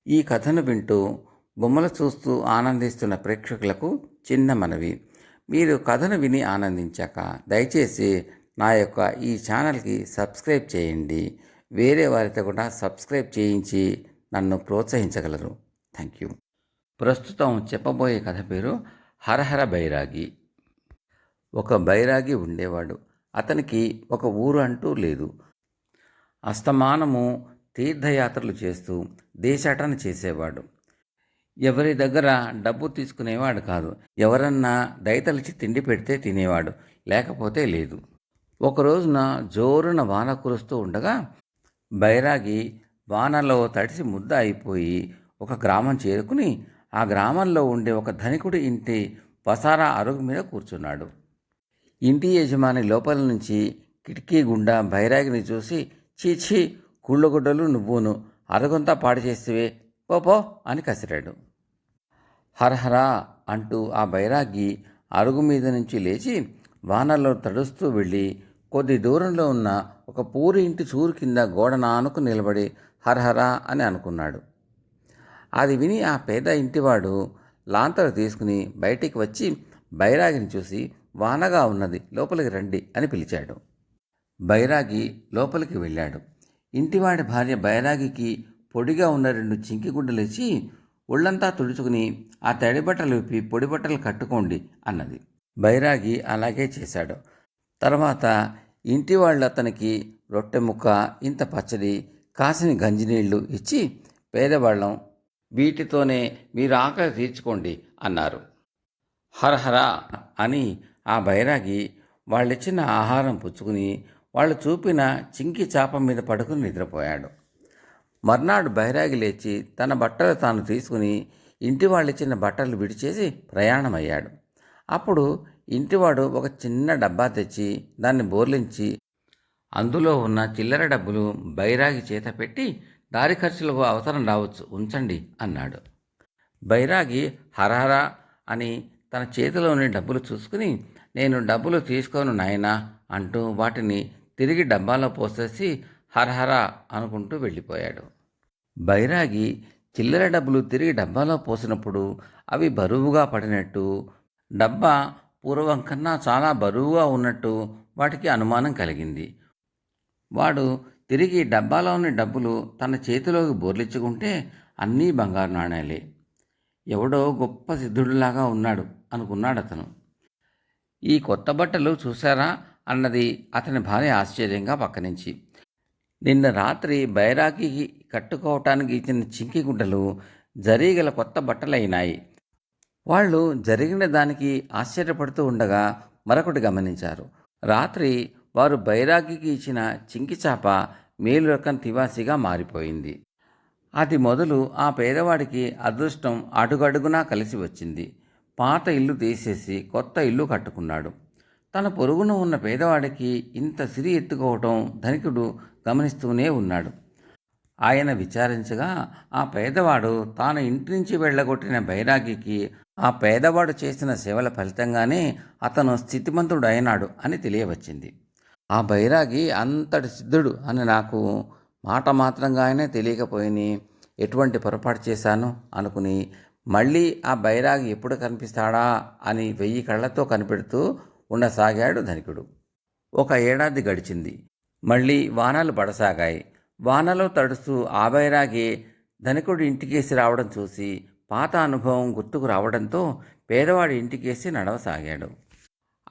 ఈ కథను వింటూ బొమ్మలు చూస్తూ ఆనందిస్తున్న ప్రేక్షకులకు చిన్న మనవి. మీరు కథను విని ఆనందించాక దయచేసి నా యొక్క ఈ ఛానల్కి సబ్స్క్రైబ్ చేయండి. వేరే వారితో కూడా సబ్స్క్రైబ్ చేయించి నన్ను ప్రోత్సహించగలరు. Thank you. ప్రస్తుతం చెప్పబోయే కథ పేరు హరహర బైరాగి. ఒక బైరాగి ఉండేవాడు. అతనికి ఒక ఊరు అంటూ లేదు. అస్తమానము తీర్థయాత్రలు చేస్తూ దేశాటన చేసేవాడు. ఎవరి దగ్గర డబ్బు తీసుకునేవాడు కాదు. ఎవరన్నా దయతలిచి తిండి పెడితే తినేవాడు, లేకపోతే లేదు. ఒక రోజున జోరున వాన కురుస్తూ ఉండగా బైరాగి వానలో తడిసి ముద్ద అయిపోయి ఒక గ్రామం చేరుకుని ఆ గ్రామంలో ఉండే ఒక ధనికుడి ఇంటి వసారా అరుగు మీద కూర్చున్నాడు. ఇంటి యజమాని లోపల నుంచి కిటికీ గుండా బైరాగిని చూసి, చీచీ, కుళ్ళగుడ్డలు నువ్వును, అరగంతా పాడు చేసేవే, పోపో అని కసిరాడు. హరహరా అంటూ ఆ బైరాగి అరుగు మీద నుంచి లేచి వానలో తడుస్తూ వెళ్ళి కొద్ది దూరంలో ఉన్న ఒక పూరి ఇంటి చూరు కింద గోడ నానుకు నిలబడి హరహరా అని అనుకున్నాడు. అది విని ఆ పేద ఇంటివాడు లాంతరు తీసుకుని బయటికి వచ్చి బైరాగిని చూసి, వానగా ఉన్నది, లోపలికి రండి అని పిలిచాడు. బైరాగి లోపలికి వెళ్ళాడు. ఇంటివాడి భార్య బైరాగికి పొడిగా ఉన్న 2 చింకి గుడ్డలు ఇచ్చి, ఒళ్ళంతా తుడుచుకుని ఆ తడి బట్టలు విప్పి పొడి బట్టలు కట్టుకోండి అన్నది. బైరాగి అలాగే చేశాడు. తర్వాత ఇంటి వాళ్ళు అతనికి రొట్టె ముక్క, ఇంత పచ్చడి, కాసిన గంజినీళ్లు ఇచ్చి, పేదవాళ్ళం, వీటితోనే మీరు ఆకలి తీర్చుకోండి అన్నారు. హరహర అని ఆ బైరాగి వాళ్ళిచ్చిన ఆహారం పుచ్చుకుని వాళ్ళు చూపిన చింకి చాప మీద పడుకుని నిద్రపోయాడు. మర్నాడు బైరాగి లేచి తన బట్టలు తాను తీసుకుని ఇంటి వాళ్ళిచ్చిన బట్టలు విడిచేసి ప్రయాణమయ్యాడు. అప్పుడు ఇంటివాడు ఒక చిన్న డబ్బా తెచ్చి దాన్ని బోర్లించి అందులో ఉన్న చిల్లర డబ్బులు బైరాగి చేత పెట్టి, దారి ఖర్చులకు అవసరం రావచ్చు, ఉంచండి అన్నాడు. బైరాగి హరహర అని తన చేతిలోని డబ్బులు చూసుకుని, నేను డబ్బులు తీసుకోను నాయనా అంటూ వాటిని తిరిగి డబ్బాలో పోసేసి హరహర అనుకుంటూ వెళ్ళిపోయాడు. బైరాగి చిల్లర డబ్బులు తిరిగి డబ్బాలో పోసినప్పుడు అవి బరువుగా పడినట్టు, డబ్బా పూర్వం కన్నా చాలా బరువుగా ఉన్నట్టు వాటికి అనుమానం కలిగింది. వాడు తిరిగి డబ్బాలోని డబ్బులు తన చేతిలోకి బోర్లించుకుంటే అన్నీ బంగారు నాణేలే. ఎవడో గొప్ప సిద్ధుడిలాగా ఉన్నాడు అనుకున్నాడు అతను. ఈ కొత్త బట్టలు చూశారా అన్నది అతని భార్య ఆశ్చర్యంగా పక్కనుంచి. నిన్న రాత్రి బైరాగికి కట్టుకోవటానికి ఇచ్చిన చింకి గుడ్డలు జరీగల కొత్త బట్టలైనాయి. వాళ్ళు జరిగిన దానికి ఆశ్చర్యపడుతూ ఉండగా మరొకటి గమనించారు. రాత్రి వారు బైరాగికి ఇచ్చిన చింకి చాప మేలు రకం తివాసిగా మారిపోయింది. అది మొదలు ఆ పేదవాడికి అదృష్టం అడుగడుగునా కలిసి వచ్చింది. పాత ఇల్లు తీసేసి కొత్త ఇల్లు కట్టుకున్నాడు. తన పొరుగున ఉన్న పేదవాడికి ఇంత సిరి ఎత్తుకోవటం ధనికుడు గమనిస్తూనే ఉన్నాడు. ఆయన విచారించగా ఆ పేదవాడు తాను ఇంటి నుంచి వెళ్ళగొట్టిన బైరాగికి ఆ పేదవాడు చేసిన సేవల ఫలితంగానే అతను స్థితిమంతుడు అయినాడు అని తెలియవచ్చింది. ఆ బైరాగి అంతటి సిద్ధుడు అని నాకు మాట మాత్రంగానే తెలియకపోయిని ఎటువంటి పొరపాటు చేశాను అనుకుని మళ్ళీ ఆ బైరాగి ఎప్పుడు కనిపిస్తాడా అని 1000 కళ్ళతో కనిపెడుతూ ఉండసాగాడు ధనికుడు. 1 ఏడాది గడిచింది. మళ్ళీ వానలు పడసాగాయి. వానలో తడుస్తూ ఆ బైరాగి ధనికుడి ఇంటికేసి రావడం చూసి పాత అనుభవం గుర్తుకు రావడంతో పేదవాడి ఇంటికేసి నడవసాగాడు.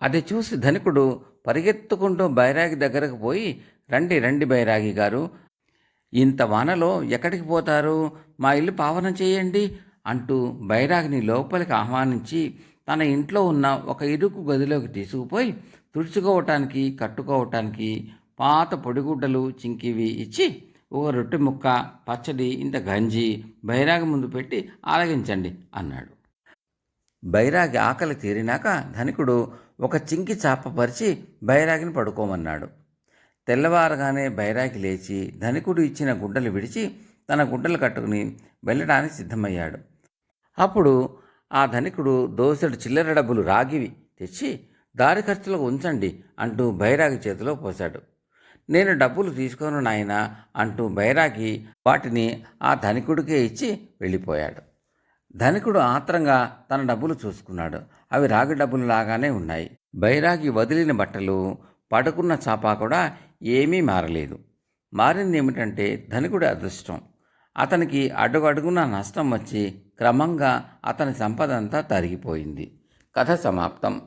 అది చూసి ధనికుడు పరిగెత్తుకుంటూ బైరాగి దగ్గరకు పోయి, రండి రండి బైరాగి గారు, ఇంత వానలో ఎక్కడికి పోతారు, మా ఇల్లు పావనం చేయండి అంటూ బైరాగిని లోపలికి ఆహ్వానించి తన ఇంట్లో ఉన్న ఒక ఇరుకు గదిలోకి తీసుకుపోయి తుడుచుకోవటానికి, కట్టుకోవటానికి పాత పొడిగుడ్డలు చింకివి ఇచ్చి, ఒక రొట్టె ముక్క, పచ్చడి, ఇంత గంజి బైరాగి ముందు పెట్టి ఆరగించండి అన్నాడు. బైరాగి ఆకలి తీరినాక ధనికుడు ఒక చింకి చాప పరిచి బైరాగిని పడుకోమన్నాడు. తెల్లవారగానే బైరాగి లేచి ధనికుడు ఇచ్చిన గుడ్డలు విడిచి తన గుడ్డలు కట్టుకుని వెళ్ళడానికి సిద్ధమయ్యాడు. అప్పుడు ఆ ధనికుడు దోసెడు చిల్లర డబ్బులు రాగివి తెచ్చి, దారి ఖర్చులకు ఉంచండి అంటూ బైరాగి చేతిలో పోశాడు. నేను డబ్బులు తీసుకోను నాయనా అంటూ బైరాగి వాటిని ఆ ధనికుడికే ఇచ్చి వెళ్ళిపోయాడు. ధనికుడు ఆత్రంగా తన డబ్బులు చూసుకున్నాడు. అవి రాగి డబ్బులు లాగానే ఉన్నాయి. బైరాగి వదిలిన బట్టలు, పడుకున్న చాప కూడా ఏమీ మారలేదు. మారింది ఏమిటంటే ధనికుడి అదృష్టం. అతనికి అడుగడుగున నష్టం వచ్చి క్రమంగా అతని సంపదంతా తరిగిపోయింది. కథ సమాప్తం.